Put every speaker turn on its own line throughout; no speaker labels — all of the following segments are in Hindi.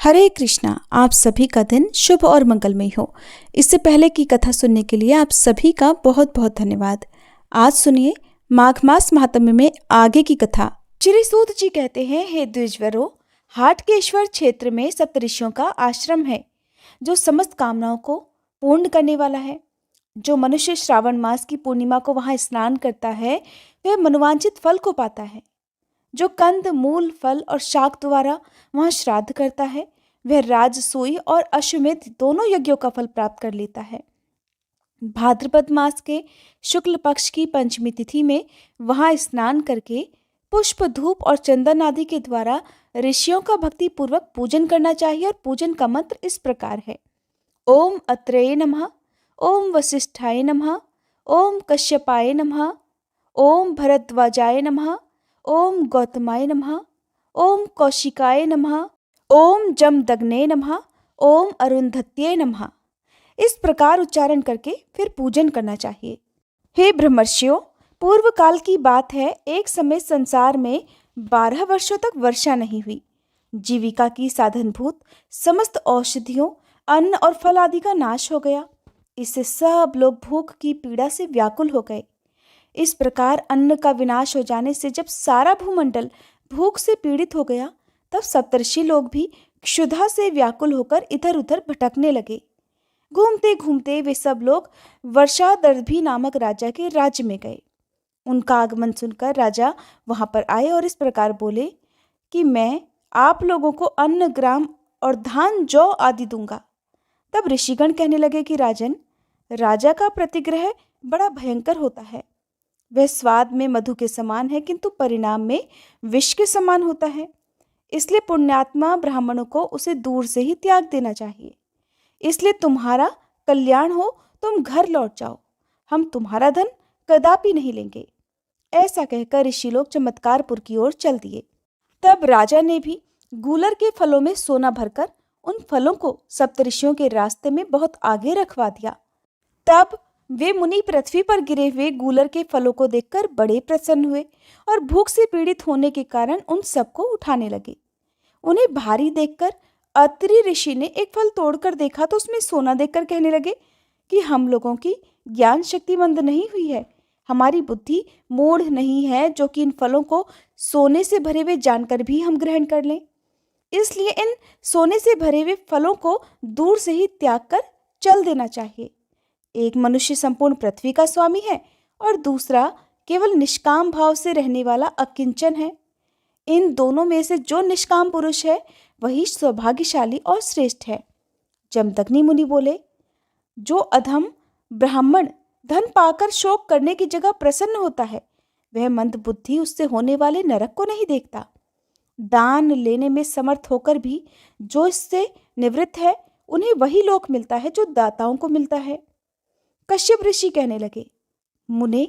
हरे कृष्णा। आप सभी का दिन शुभ और मंगलमय हो। इससे पहले की कथा सुनने के लिए आप सभी का बहुत बहुत धन्यवाद। आज सुनिए माघ मास महात्म्य में आगे की कथा। चिरिसूत जी कहते हैं, हे द्विजवरों, हाटकेश्वर क्षेत्र में सप्तऋषियों का आश्रम है जो समस्त कामनाओं को पूर्ण करने वाला है। जो मनुष्य श्रावण मास की पूर्णिमा को वहां स्नान करता है वह मनोवांछित फल को पाता है। जो कंद मूल फल और शाक द्वारा वहां श्राद्ध करता है वह राजसूय और अश्वमेध दोनों यज्ञों का फल प्राप्त कर लेता है। भाद्रपद मास के शुक्ल पक्ष की पंचमी तिथि में वहां स्नान करके पुष्प धूप और चंदन आदि के द्वारा ऋषियों का भक्ति पूर्वक पूजन करना चाहिए। और पूजन का मंत्र इस प्रकार है: ओम अत्रेय नमः, ओम वसिष्ठाय नमः, ओम कश्यपाय नमः, ओम भरद्वाजाय नमः, ओम गौतमाय नमः, ओम कौशिकाय नमः, ओम जमदग्ने नमः, ओम अरुंधत्ये नमः। इस प्रकार उच्चारण करके फिर पूजन करना चाहिए। हे ब्रह्मर्षियों, पूर्व काल की बात है, एक समय संसार में 12 वर्षों तक वर्षा नहीं हुई। जीविका की साधनभूत समस्त औषधियों, अन्न और फल आदि का नाश हो गया। इससे सब लोग भूख की पीड़ा से व्याकुल हो गए। इस प्रकार अन्न का विनाश हो जाने से जब सारा भूमंडल भूख से पीड़ित हो गया, तब सप्तर्षि लोग भी क्षुधा से व्याकुल होकर इधर उधर भटकने लगे। घूमते घूमते वे सब लोग वर्षादर्भी नामक राजा के राज्य में गए। उनका आगमन सुनकर राजा वहां पर आए और इस प्रकार बोले कि मैं आप लोगों को अन्न, ग्राम और धान, जौ आदि दूंगा। तब ऋषिगण कहने लगे कि राजन, राजा का प्रतिग्रह बड़ा भयंकर होता है। वह स्वाद में मधु के समान है, किंतु परिणाम में विष के समान होता है। इसलिए पुण्यात्मा ब्राह्मणों को उसे दूर से ही त्याग देना चाहिए। इसलिए तुम्हारा कल्याण हो, तुम घर लौट जाओ, हम तुम्हारा धन कदापि नहीं लेंगे। ऐसा कहकर ऋषि लोग चमत्कारपुर की ओर चल दिए। तब राजा ने भी गूलर के फलों में सोना भरकर उन फलों को सप्तऋषियों के रास्ते में बहुत आगे रखवा दिया। तब वे मुनि पृथ्वी पर गिरे हुए गूलर के फलों को देखकर बड़े प्रसन्न हुए और भूख से पीड़ित होने के कारण उन सबको उठाने लगे। उन्हें भारी देखकर अत्रि ऋषि ने एक फल तोड़कर देखा तो उसमें सोना देखकर कहने लगे कि हम लोगों की ज्ञान शक्ति मंद नहीं हुई है, हमारी बुद्धि मूढ़ नहीं है जो कि इन फलों को सोने से भरे हुए जानकर भी हम ग्रहण कर लें। इसलिए इन सोने से भरे हुए फलों को दूर से ही त्याग कर चल देना चाहिए। एक मनुष्य संपूर्ण पृथ्वी का स्वामी है और दूसरा केवल निष्काम भाव से रहने वाला अकिंचन है। इन दोनों में से जो निष्काम पुरुष है वही सौभाग्यशाली और श्रेष्ठ है। जमदग्नि मुनि बोले, जो अधम ब्राह्मण धन पाकर शोक करने की जगह प्रसन्न होता है, वह मंद बुद्धि उससे होने वाले नरक को नहीं देखता। दान लेने में समर्थ होकर भी जो इससे निवृत्त है, उन्हें वही लोक मिलता है जो दाताओं को मिलता है। कश्यप ऋषि कहने लगे, मुने,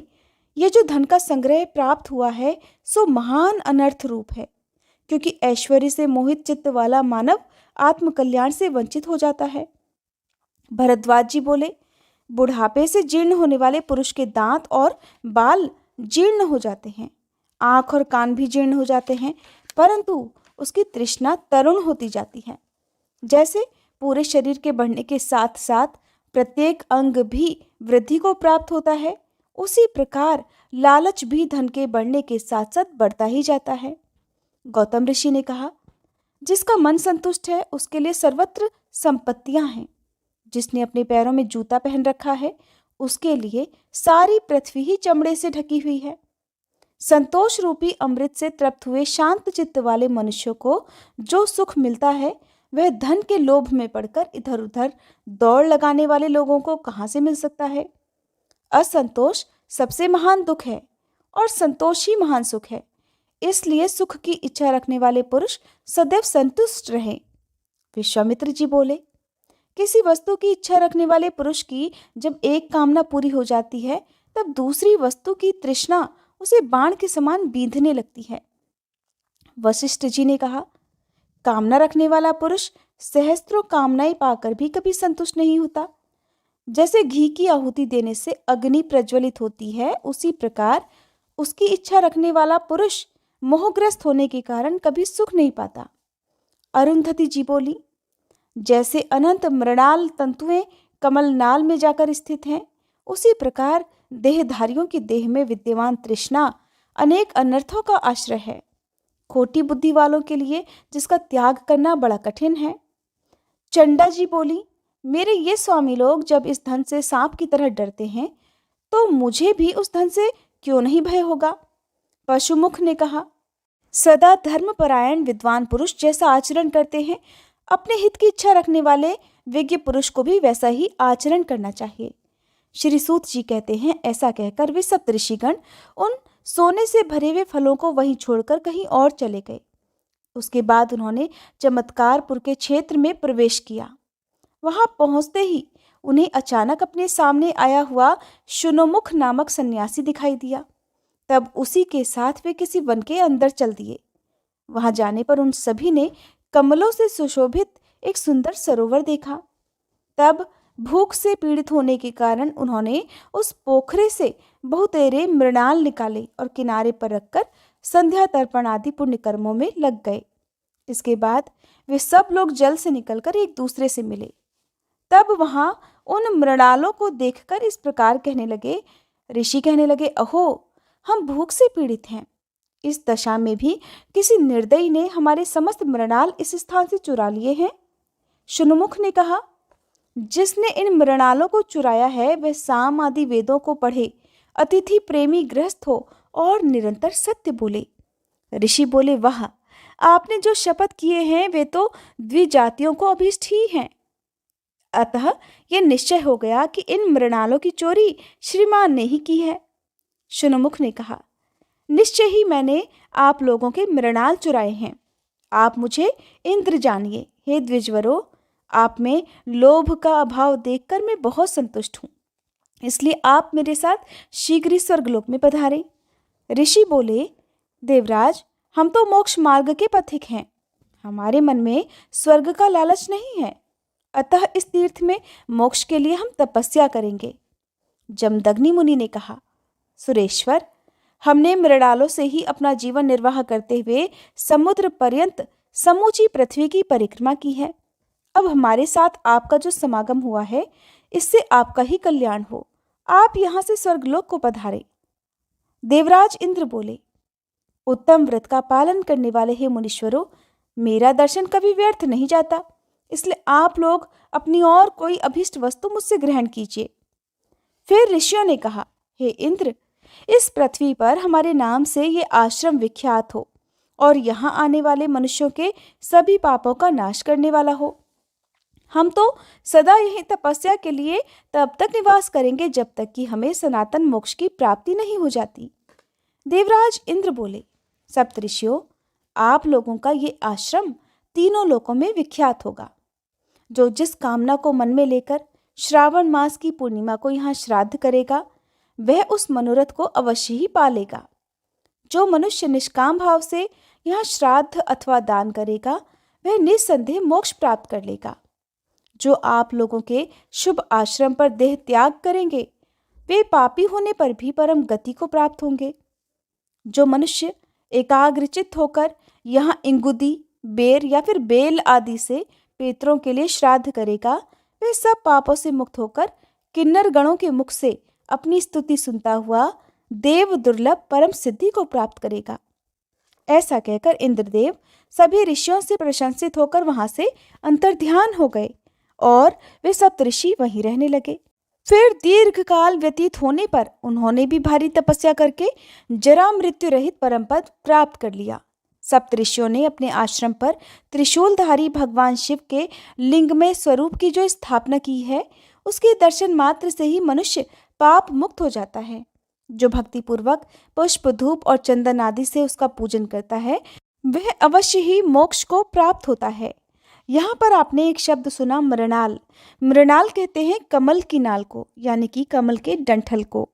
ये जो धन का संग्रह प्राप्त हुआ है सो महान अनर्थ रूप है, क्योंकि ऐश्वर्य से मोहित चित्त वाला मानव आत्मकल्याण से वंचित हो जाता है। भरद्वाज जी बोले, बुढ़ापे से जीर्ण होने वाले पुरुष के दांत और बाल जीर्ण हो जाते हैं, आंख और कान भी जीर्ण हो जाते हैं, परंतु उसकी तृष्णा तरुण होती जाती है। जैसे पूरे शरीर के बढ़ने के साथ साथ प्रत्येक अंग भी वृद्धि को प्राप्त होता है, उसी प्रकार लालच भी धन के बढ़ने के साथ साथ बढ़ता ही जाता है। गौतम ऋषि ने कहा, जिसका मन संतुष्ट है उसके लिए सर्वत्र संपत्तियां हैं। जिसने अपने पैरों में जूता पहन रखा है उसके लिए सारी पृथ्वी ही चमड़े से ढकी हुई है। संतोष रूपी अमृत से तृप्त हुए शांत चित्त वाले मनुष्यों को जो सुख मिलता है वह धन के लोभ में पड़कर इधर उधर दौड़ लगाने वाले लोगों को कहाँ से मिल सकता है। असंतोष सबसे महान दुख है और संतोष ही महान सुख है। इसलिए सुख की इच्छा रखने वाले पुरुष सदैव संतुष्ट रहें। विश्वामित्र जी बोले, किसी वस्तु की इच्छा रखने वाले पुरुष की जब एक कामना पूरी हो जाती है तब दूसरी वस्तु की तृष्णा उसे बाण के समान बींधने लगती है। वशिष्ठ जी ने कहा, कामना रखने वाला पुरुष सहस्त्रों कामनाएं पाकर भी कभी संतुष्ट नहीं होता। जैसे घी की आहुति देने से अग्नि प्रज्वलित होती है, उसी प्रकार उसकी इच्छा रखने वाला पुरुष मोहग्रस्त होने के कारण कभी सुख नहीं पाता। अरुंधति जी बोली, जैसे अनंत मृणाल तंतुएं कमल नाल में जाकर स्थित हैं, उसी प्रकार देहधारियों की देह में विद्यमान तृष्णा अनेक अनर्थों का आश्रय है, खोटी बुद्धि वालों के लिए जिसका त्याग करना बड़ा कठिन है। चंडा जी बोली, मेरे ये स्वामी लोग जब इस धन से सांप की तरह डरते हैं, तो मुझे भी उस धन से क्यों नहीं भय होगा। पशुमुख ने कहा, सदा धर्मपरायण विद्वान पुरुष जैसा आचरण करते हैं, अपने हित की इच्छा रखने वाले विज्ञ पुरुष को भी वैसा ही आचरण करना चाहिए। श्री सूत जी कहते हैं, ऐसा कहकर वे सप्तऋषिगण उन सोने से भरे हुए फलों को वहीं छोड़कर कहीं और चले गए। उसके बाद उन्होंने चमत्कारपुर के क्षेत्र में प्रवेश किया। वहां पहुंचते ही उन्हें अचानक अपने सामने आया हुआ शुनमुख नामक सन्यासी दिखाई दिया। तब उसी के साथ वे किसी वन के अंदर चल दिए। वहां जाने पर उन सभी ने कमलों से सुशोभित एक सुंदर सरोवर देखा। तब भूख से पीड़ित होने के कारण उन्होंने उस पोखरे से बहुतेरे मृणाल निकाले और किनारे पर रखकर संध्या तर्पण आदि पुण्य कर्मों में लग गए। इसके बाद वे सब लोग जल से निकलकर एक दूसरे से मिले। तब वहां उन मृणालों को देखकर इस प्रकार कहने लगे, ऋषि कहने लगे, अहो, हम भूख से पीड़ित हैं। इस दशा में भी किसी निर्दयी ने हमारे समस्त मृणाल इस स्थान से चुरा लिए हैं। शुनमुख ने कहा, जिसने इन मृणालों को चुराया है वह साम आदि वेदों को पढ़े, अतिथि प्रेमी गृहस्थ हो और निरंतर सत्य बोले। ऋषि बोले, वाह, आपने जो शपथ किए हैं वे तो द्विजातियों को अभीष्ट ही हैं। अतः यह निश्चय हो गया कि इन मृणालों की चोरी श्रीमान ने ही की है। शुनमुख ने कहा, निश्चय ही मैंने आप लोगों के मृणाल चुराए हैं। आप मुझे इंद्र जानिए। हे द्विजवरों, आप में लोभ का अभाव देखकर मैं बहुत संतुष्ट हूँ, इसलिए आप मेरे साथ शीघ्र ही स्वर्गलोक में पधारें। ऋषि बोले, देवराज, हम तो मोक्ष मार्ग के पथिक हैं, हमारे मन में स्वर्ग का लालच नहीं है, अतः इस तीर्थ में मोक्ष के लिए हम तपस्या करेंगे। जमदग्नि मुनि ने कहा, सुरेश्वर, हमने मृणालों से ही अपना जीवन निर्वाह करते हुए समुद्र पर्यंत समूची पृथ्वी की परिक्रमा की है। अब हमारे साथ आपका जो समागम हुआ है, इससे आपका ही कल्याण हो। आप यहाँ से स्वर्गलोक को पधारे। देवराज इंद्र बोले, उत्तम व्रत का पालन करने वाले हे मुनीश्वरों, मेरा दर्शन कभी व्यर्थ नहीं जाता, इसलिए आप लोग अपनी और कोई अभीष्ट वस्तु मुझसे ग्रहण कीजिए। फिर ऋषियों ने कहा, हे इंद्र, इस पृथ्वी पर हमारे नाम से ये आश्रम विख्यात हो और यहाँ आने वाले मनुष्यों के सभी पापों का नाश करने वाला हो। हम तो सदा यहीं तपस्या के लिए तब तक निवास करेंगे जब तक कि हमें सनातन मोक्ष की प्राप्ति नहीं हो जाती। देवराज इंद्र बोले, सप्तऋषियों, आप लोगों का ये आश्रम तीनों लोकों में विख्यात होगा। जो जिस कामना को मन में लेकर श्रावण मास की पूर्णिमा को यहाँ श्राद्ध करेगा, वह उस मनोरथ को अवश्य ही पालेगा। जो मनुष्य निष्काम भाव से यहाँ श्राद्ध अथवा दान करेगा, वह निस्संदेह मोक्ष प्राप्त कर लेगा। जो आप लोगों के शुभ आश्रम पर देह त्याग करेंगे, वे पापी होने पर भी परम गति को प्राप्त होंगे। जो मनुष्य एकाग्रचित्त होकर यहाँ इंगुदी, बेर या फिर बेल आदि से पितरों के लिए श्राद्ध करेगा, वह सब पापों से मुक्त होकर किन्नर गणों के मुख से अपनी स्तुति सुनता हुआ देव दुर्लभ परम सिद्धि को प्राप्त करेगा। ऐसा कहकर इंद्रदेव सभी ऋषियों से प्रशंसित होकर वहां से अंतर्ध्यान हो गए और वे सप्तऋषि वहीं रहने लगे। फिर दीर्घ काल व्यतीत होने पर उन्होंने भी भारी तपस्या करके जरा मृत्यु रहित परम पद प्राप्त कर लिया। सप्तऋषियों ने अपने आश्रम पर त्रिशूलधारी भगवान शिव के लिंगमय स्वरूप की जो स्थापना की है, उसके दर्शन मात्र से ही मनुष्य पाप मुक्त हो जाता है। जो भक्ति पूर्वक पुष्प, धूप और चंदन आदि से उसका पूजन करता है, वह अवश्य ही मोक्ष को प्राप्त होता है। यहाँ पर आपने एक शब्द सुना, मृणाल। मृणाल कहते हैं कमल की नाल को, यानी कि कमल के डंठल को।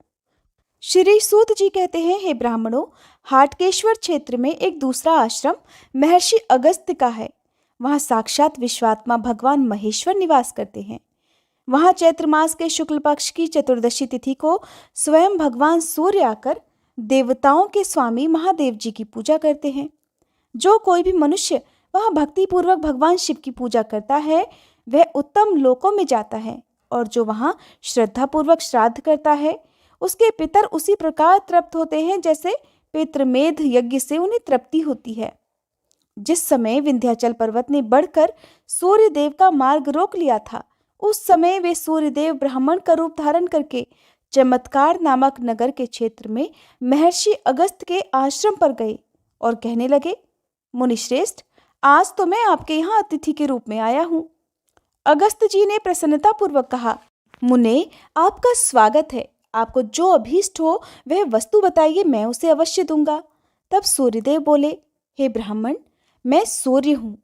श्री सूत जी कहते हैं, हे ब्राह्मणों, हाटकेश्वर क्षेत्र में एक दूसरा आश्रम महर्षि अगस्त्य का है। वहाँ साक्षात विश्वात्मा भगवान महेश्वर निवास करते हैं। वहाँ चैत्र मास के शुक्ल पक्ष की चतुर्दशी तिथि को स्वयं भगवान सूर्य आकर देवताओं के स्वामी महादेव जी की पूजा करते हैं। जो कोई भी मनुष्य वह भक्ति पूर्वक भगवान शिव की पूजा करता है वह उत्तम लोकों में जाता है, और जो वहाँ श्रद्धा पूर्वक श्राद्ध करता है उसके पितर उसी प्रकार तृप्त होते हैं जैसे पितृमेध यज्ञ से उन्हें तृप्ति होती है। जिस समय विंध्याचल पर्वत ने बढ़कर सूर्यदेव का मार्ग रोक लिया था, उस समय वे सूर्यदेव ब्राह्मण का रूप धारण करके चमत्कार नामक नगर के क्षेत्र में महर्षि अगस्त के आश्रम पर गए और कहने लगे, मुनिश्रेष्ठ, आज तो मैं आपके यहाँ अतिथि के रूप में आया हूँ। अगस्त जी ने प्रसन्नता पूर्वक कहा, मुने, आपका स्वागत है। आपको जो अभीष्ट हो वह वस्तु बताइए, मैं उसे अवश्य दूंगा। तब सूर्यदेव बोले, हे ब्राह्मण, मैं सूर्य हूँ,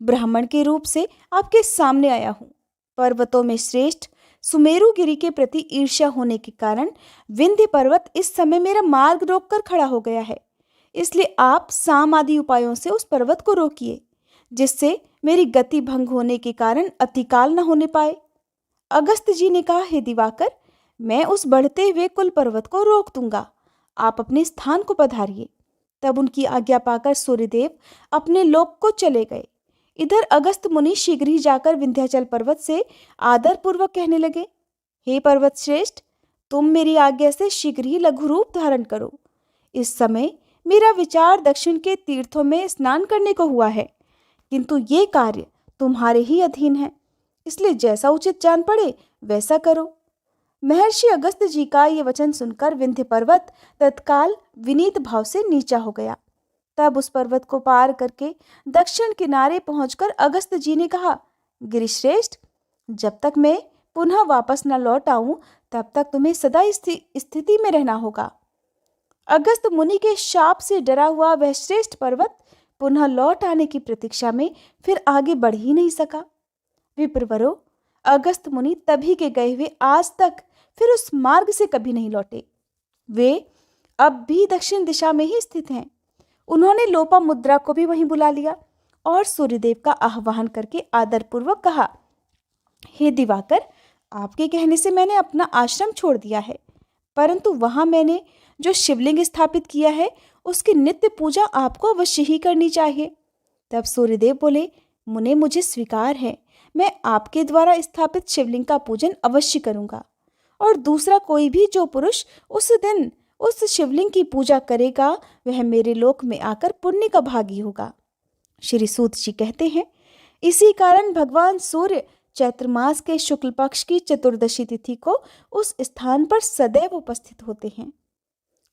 ब्राह्मण के रूप से आपके सामने आया हूँ। पर्वतों में श्रेष्ठ सुमेरु गिरी के प्रति ईर्ष्या होने के कारण विंध्य पर्वत इस समय मेरा मार्ग रोककर खड़ा हो गया है, इसलिए आप साम आदि उपायों से उस पर्वत को रोकिए, जिससे मेरी गति भंग होने के कारण अतिकाल न होने पाए। अगस्त जी ने कहा, हे दिवाकर, मैं उस बढ़ते हुए कुल पर्वत को रोक दूंगा, आप अपने स्थान को पधारिए। तब उनकी आज्ञा पाकर सूर्यदेव अपने लोक को चले गए। इधर अगस्त मुनि शीघ्र ही जाकर विंध्याचल पर्वत से आदर पूर्वक कहने लगे, हे पर्वत श्रेष्ठ, तुम मेरी आज्ञा से शीघ्र ही लघु रूप धारण करो। इस समय मेरा विचार दक्षिण के तीर्थों में स्नान करने को हुआ है, किंतु ये कार्य तुम्हारे ही अधीन है, इसलिए जैसा उचित जान पड़े वैसा करो। महर्षि अगस्त जी का ये वचन सुनकर विंध्य पर्वत तत्काल विनीत भाव से नीचा हो गया। तब उस पर्वत को पार करके दक्षिण किनारे पहुंचकर अगस्त जी ने कहा, गिरिश्रेष्ठ, जब तक मैं पुनः वापस न लौट आऊं तब तक तुम्हें सदा इस स्थिति में रहना होगा। अगस्त मुनि के शाप से डरा हुआ वह श्रेष्ठ पर्वत पुनः लौट आने की प्रतीक्षा में फिर आगे बढ़ ही नहीं सका। विप्रवरो, अगस्त मुनि तभी के गए हुए आज तक फिर उस मार्ग से कभी नहीं लौटे। वे अब भी दक्षिण दिशा में ही स्थित हैं। उन्होंने लोपा मुद्रा को भी वहीं बुला लिया और सूर्यदेव का आह्वान करके आदरपूर्वक कहा, हे दिवाकर, आपके कहने से मैंने अपना आश्रम छोड़ दिया है, परंतु वहां मैंने जो शिवलिंग स्थापित किया है उसकी नित्य पूजा आपको अवश्य ही करनी चाहिए। तब सूर्यदेव बोले, मुने, मुझे स्वीकार है, मैं आपके द्वारा स्थापित शिवलिंग का पूजन अवश्य करूंगा, और दूसरा कोई भी जो पुरुष उस दिन उस शिवलिंग की पूजा करेगा वह मेरे लोक में आकर पुण्य का भागी होगा। श्री सूत जी कहते हैं, इसी कारण भगवान सूर्य चैत्र मास के शुक्ल पक्ष की चतुर्दशी तिथि को उस स्थान पर सदैव उपस्थित होते हैं।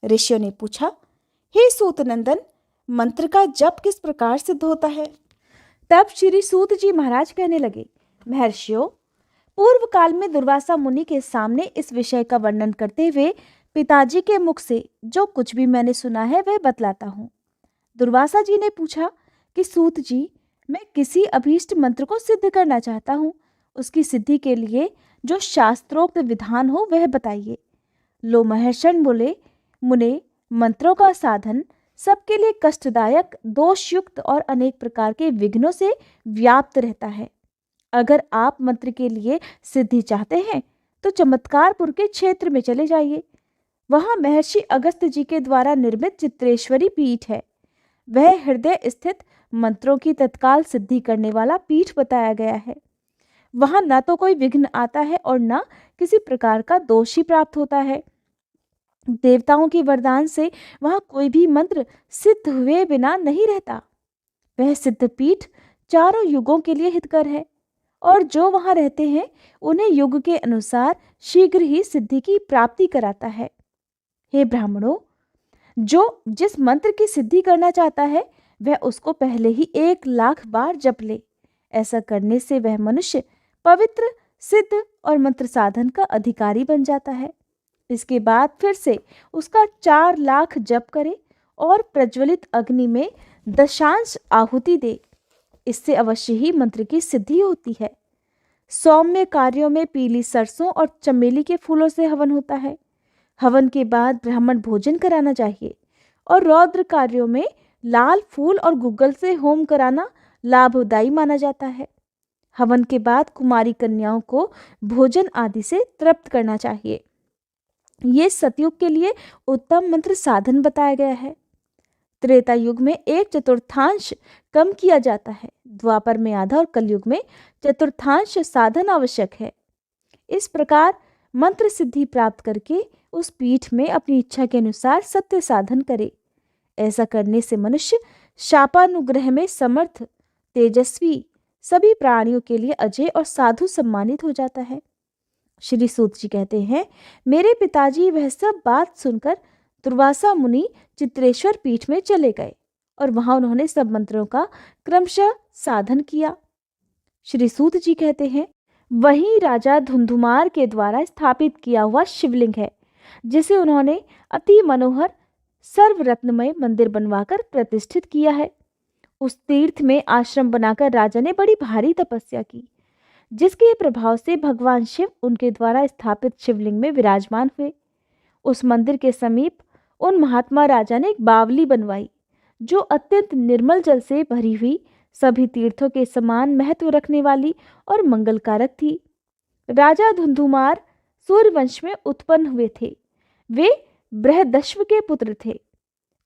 ऋषियों ने पूछा, हे सूत नंदन, मंत्र का जप किस प्रकार सिद्ध होता है? तब श्री सूत जी महाराज कहने लगे, महर्षियों, पूर्व काल में दुर्वासा मुनि के सामने इस विषय का वर्णन करते हुए पिताजी के मुख से जो कुछ भी मैंने सुना है वह बतलाता हूँ। दुर्वासा जी ने पूछा कि सूत जी, मैं किसी अभीष्ट मंत्र को सिद्ध करना चाहता हूँ, उसकी सिद्धि के लिए जो शास्त्रोक्त विधान हो वह बताइए। लोमहर्षण बोले, मुने, मंत्रों का साधन सबके लिए कष्टदायक, दोषयुक्त और अनेक प्रकार के विघ्नों से व्याप्त रहता है। अगर आप मंत्र के लिए सिद्धि चाहते हैं तो चमत्कारपुर के क्षेत्र में चले जाइए। वहां महर्षि अगस्त जी के द्वारा निर्मित चित्रेश्वरी पीठ है। वह हृदय स्थित मंत्रों की तत्काल सिद्धि करने वाला पीठ बताया गया है। वहां न तो कोई विघ्न आता है और न किसी प्रकार का दोष ही प्राप्त होता है। देवताओं के वरदान से वहां कोई भी मंत्र सिद्ध हुए बिना नहीं रहता। वह सिद्ध पीठ चारों युगों के लिए हितकर है और जो वहां रहते हैं उन्हें युग के अनुसार शीघ्र ही सिद्धि की प्राप्ति कराता है। हे ब्राह्मणों, जो जिस मंत्र की सिद्धि करना चाहता है वह उसको पहले ही 1,00,000 बार जप ले। ऐसा करने से वह मनुष्य पवित्र, सिद्ध और मंत्र साधन का अधिकारी बन जाता है। इसके बाद फिर से उसका 4,00,000 जप करे और प्रज्वलित अग्नि में दशांश आहुति दे। इससे अवश्य ही मंत्र की सिद्धि होती है। सौम्य कार्यों में पीली सरसों और चमेली के फूलों से हवन होता है। हवन के बाद ब्राह्मण भोजन कराना चाहिए और रौद्र कार्यों में लाल फूल और गुग्गल से होम कराना लाभदायी माना जाता है। हवन के बाद कुमारी कन्याओं को भोजन आदि से तृप्त करना चाहिए। ये सतयुग के लिए उत्तम मंत्र साधन बताया गया है। त्रेता युग में 1/4 कम किया जाता है, द्वापर में आधा और कलयुग में 1/4 साधन आवश्यक है। इस प्रकार मंत्र सिद्धि प्राप्त करके उस पीठ में अपनी इच्छा के अनुसार सत्य साधन करे। ऐसा करने से मनुष्य शापानुग्रह में समर्थ, तेजस्वी, सभी प्राणियों के लिए अजय और साधु सम्मानित हो जाता है। श्री सूत जी कहते हैं, मेरे पिताजी वह सब बात सुनकर दुर्वासा मुनि चित्रेश्वर पीठ में चले गए और वहां उन्होंने सब मंत्रों का क्रमशः साधन किया। श्री सूत जी कहते हैं, वही राजा धुंधुमार के द्वारा स्थापित किया हुआ शिवलिंग है, जिसे उन्होंने अति मनोहर सर्वरत्नमय मंदिर बनवाकर प्रतिष्ठित किया है। उस तीर्थ में आश्रम बनाकर राजा ने बड़ी भारी तपस्या की, जिसके प्रभाव से भगवान शिव उनके द्वारा स्थापित शिवलिंग में विराजमान हुए। उस मंदिर के समीप उन महात्मा राजा ने एक बावली बनवाई, जो अत्यंत निर्मल जल से भरी हुई, सभी तीर्थों के समान महत्व रखने वाली और मंगलकारक थी। राजा धुंधुमार सूर्यवंश में उत्पन्न हुए थे। वे बृहदश्व के पुत्र थे।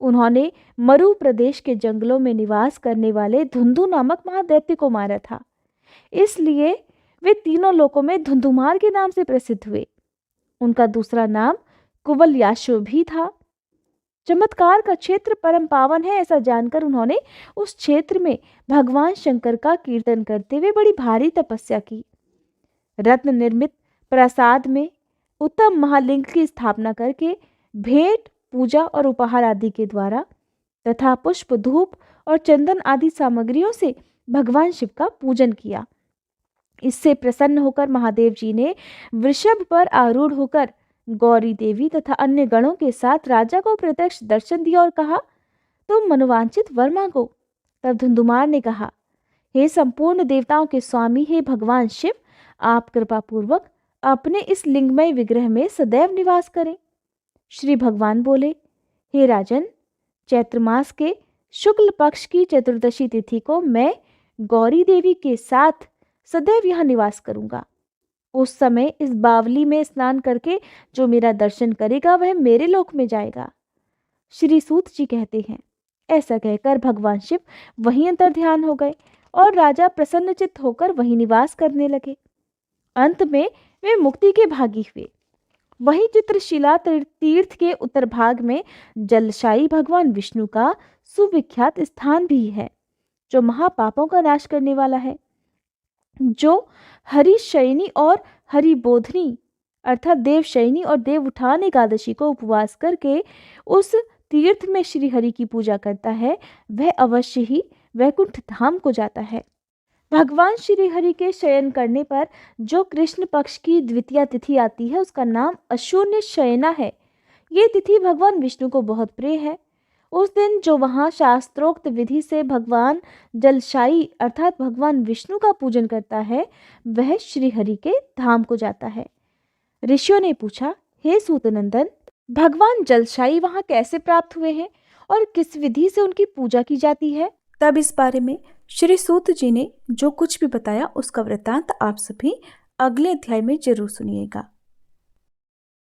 उन्होंने मरु प्रदेश के जंगलों में निवास करने वाले धुंधु नामक महादैत्य को मारा था। इसलिए वे तीनों लोकों में धुंधुमार के नाम से प्रसिद्ध हुए। उनका दूसरा नाम कुवलयाशु भी था। चमत्कार का क्षेत्र परम पावन है, ऐसा जानकर उन्होंने उस क्षेत्र में भगवान शंकर का कीर्तन करते हुए बड़ी भारी तपस्या की। रत्न निर्मित प्रासाद में उत्तम महालिंग की स्थापना करके भेंट, पूजा और उपहार आदि के द्वारा तथा पुष्प, धूप और चंदन आदि सामग्रियों से भगवान शिव का पूजन किया। इससे प्रसन्न होकर महादेव जी ने वृषभ पर आरूढ़ होकर गौरी देवी तथा अन्य गणों के साथ राजा को प्रत्यक्ष दर्शन दिया और कहा, तुम मनोवांछित वर मांगो। तब धुंधुमार ने कहा, हे संपूर्ण देवताओं के स्वामी, हे भगवान शिव, आप कृपा पूर्वक अपने इस लिंगमय विग्रह में सदैव निवास करें। श्री भगवान बोले, हे राजन, चैत्र मास के शुक्ल पक्ष की चतुर्दशी तिथि को मैं गौरी देवी के साथ सदैव यहाँ निवास करूंगा। उस समय इस बावली में स्नान करके जो मेरा दर्शन करेगा वह मेरे लोक में जाएगा। श्री सूत जी कहते हैं, ऐसा कहकर भगवान शिव वहीं अंतर ध्यान हो गए और राजा प्रसन्नचित्त होकर वहीं निवास करने लगे। अंत में वे मुक्ति के भागी हुए। वहीं चित्रशिला तीर्थ के उत्तर भाग में जलशायी भगवान विष्णु का सुविख्यात स्थान भी है, जो महापापों का नाश करने वाला है, जो हरिशयनी और हरिबोधनी अर्थात देवशयनी और देव उठान एकादशी को उपवास करके उस तीर्थ में श्री हरि की पूजा करता है, वह अवश्य ही वैकुंठ धाम को जाता है। भगवान श्री हरि के शयन करने पर जो कृष्ण पक्ष की द्वितीय तिथि आती है, उसका नाम अशून्य शयना है। ये तिथि भगवान विष्णु को बहुत प्रिय है। उस दिन जो वहाँ शास्त्रोक्त विधि से भगवान जलशायी अर्थात भगवान विष्णु का पूजन करता है, वह श्री हरि के धाम को जाता है। ऋषियों ने पूछा, हे सूतनंदन, भगवान जलशायी वहाँ कैसे प्राप्त हुए हैं और किस विधि से उनकी पूजा की जाती है? तब इस बारे में श्री सूत जी ने जो कुछ भी बताया उसका वृत्तांत आप सभी अगले अध्याय में जरूर सुनिएगा।